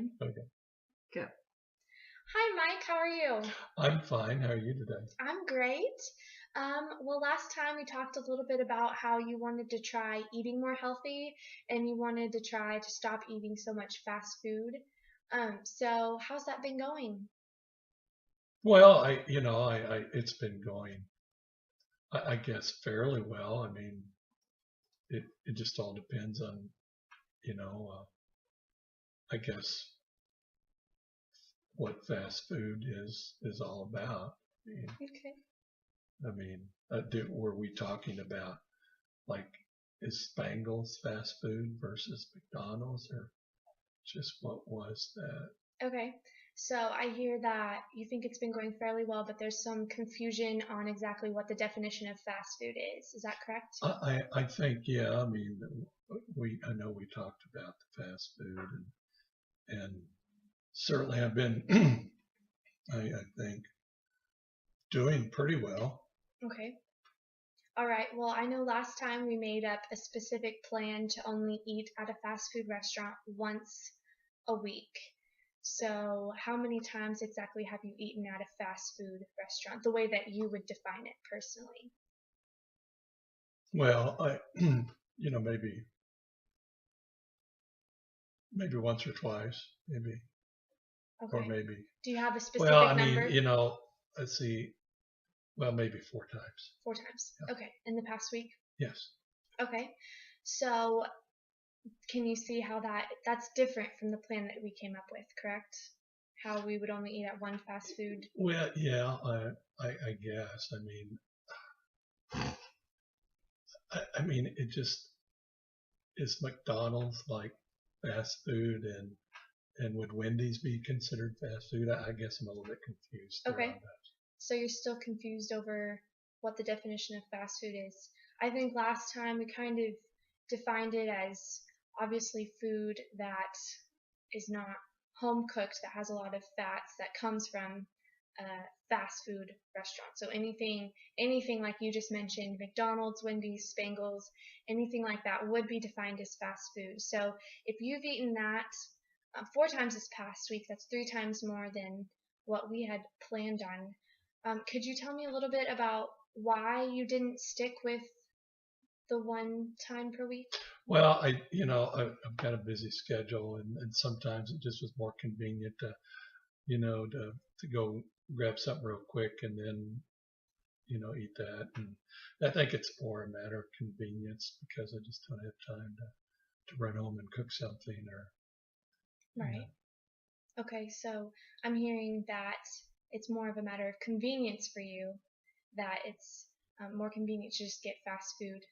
recording. Okay. Good. Hi, Mike. How are you? I'm fine. How are you today? I'm great. Well, last time we talked a little bit about how you wanted to try eating more healthy and you wanted to try to stop eating so much fast food. So how's that been going? Well, it's been going, I guess, fairly well. I mean, it just all depends on, I guess what fast food is all about. Okay. Were we talking about like is Spangles fast food versus McDonald's, or just what was that? Okay. So I hear that you think it's been going fairly well, but there's some confusion on exactly what the definition of fast food is. Is that correct? I think, yeah. I mean, I know we talked about the fast food, and certainly I've been, I think, doing pretty well. Okay. All right. Well, I know last time we made up a specific plan to only eat at a fast food restaurant once a week. So, how many times exactly have you eaten at a fast food restaurant, the way that you would define it personally? Well, maybe once or twice, maybe, or Okay. maybe. Do you have a specific Well, I number? mean, let's see. Well, maybe 4 times. 4 times. Yeah. Okay. In the past week? Yes. Okay. So, can you see how that's different from the plan that we came up with, correct? How we would only eat at one fast food. Well, yeah, I guess. I mean, it just is McDonald's like fast food, and would Wendy's be considered fast food? I guess I'm a little bit confused Okay. around that. So you're still confused over what the definition of fast food is. I think last time we kind of defined it as obviously food that is not home cooked, that has a lot of fats, that comes from a fast food restaurant. So anything like you just mentioned, McDonald's, Wendy's, Spangles, anything like that would be defined as fast food. So if you've eaten that 4 times this past week, that's 3 times more than what we had planned on. Could you tell me a little bit about why you didn't stick with the 1 time per week? Well, I've got a busy schedule, and sometimes it just was more convenient to go grab something real quick and then, eat that. And I think it's more a matter of convenience because I just don't have time to run home and cook something or. Right. Okay, so I'm hearing that it's more of a matter of convenience for you, that it's more convenient to just get fast food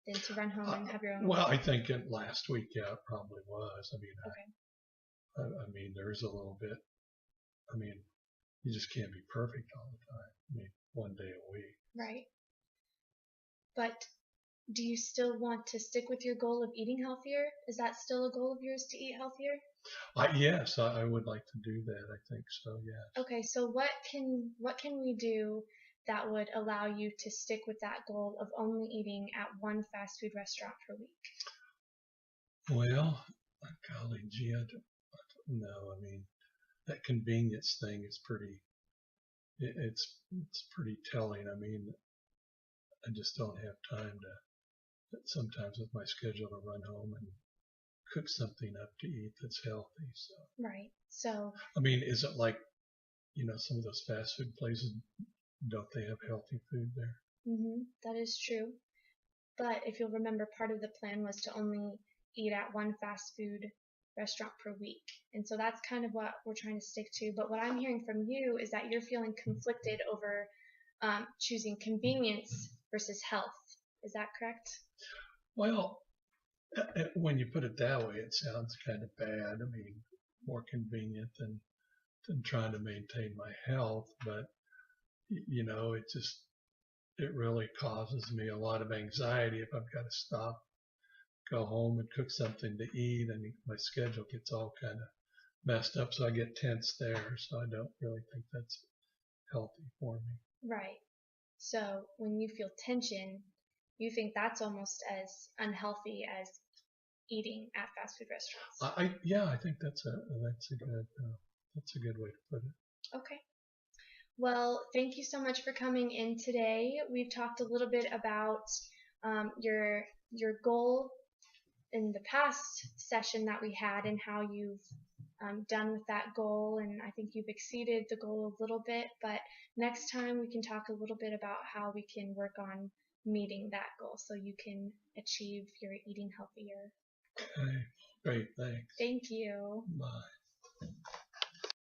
than to run home and have your own. Well, I think last week, yeah, it probably was. I mean, Okay. I mean, there's a little bit. I mean, you just can't be perfect all the time. I mean, one day a week. Right. But do you still want to stick with your goal of eating healthier? Is that still a goal of yours to eat healthier? Yes, I would like to do that. I think so. Yeah. Okay, so what can we do that would allow you to stick with that goal of only eating at one fast food restaurant per week? Well, golly gee, I don't know. I mean, that convenience thing is pretty. It's pretty telling. I mean, I just don't have time to sometimes with my schedule to run home and cook something up to eat that's healthy. So. Right. So. I mean, is it like, some of those fast food places, don't they have healthy food there? That is true. But if you'll remember, part of the plan was to only eat at one fast food restaurant per week. And so that's kind of what we're trying to stick to. But what I'm hearing from you is that you're feeling conflicted over choosing convenience versus health. Is that correct? Well, when you put it that way, it sounds kind of bad. I mean, more convenient than trying to maintain my health. But, it really causes me a lot of anxiety if I've got to stop, go home and cook something to eat, and my schedule gets all kind of messed up. So I get tense there. So I don't really think that's healthy for me. Right. So when you feel tension, you think that's almost as unhealthy as eating at fast food restaurants. I think that's a good way to put it. Okay. Well, thank you so much for coming in today. We've talked a little bit about your goal in the past session that we had and how you've done with that goal, and I think you've exceeded the goal a little bit, but next time we can talk a little bit about how we can work on meeting that goal so you can achieve your eating healthier. Okay, great, thanks. Thank you. Bye.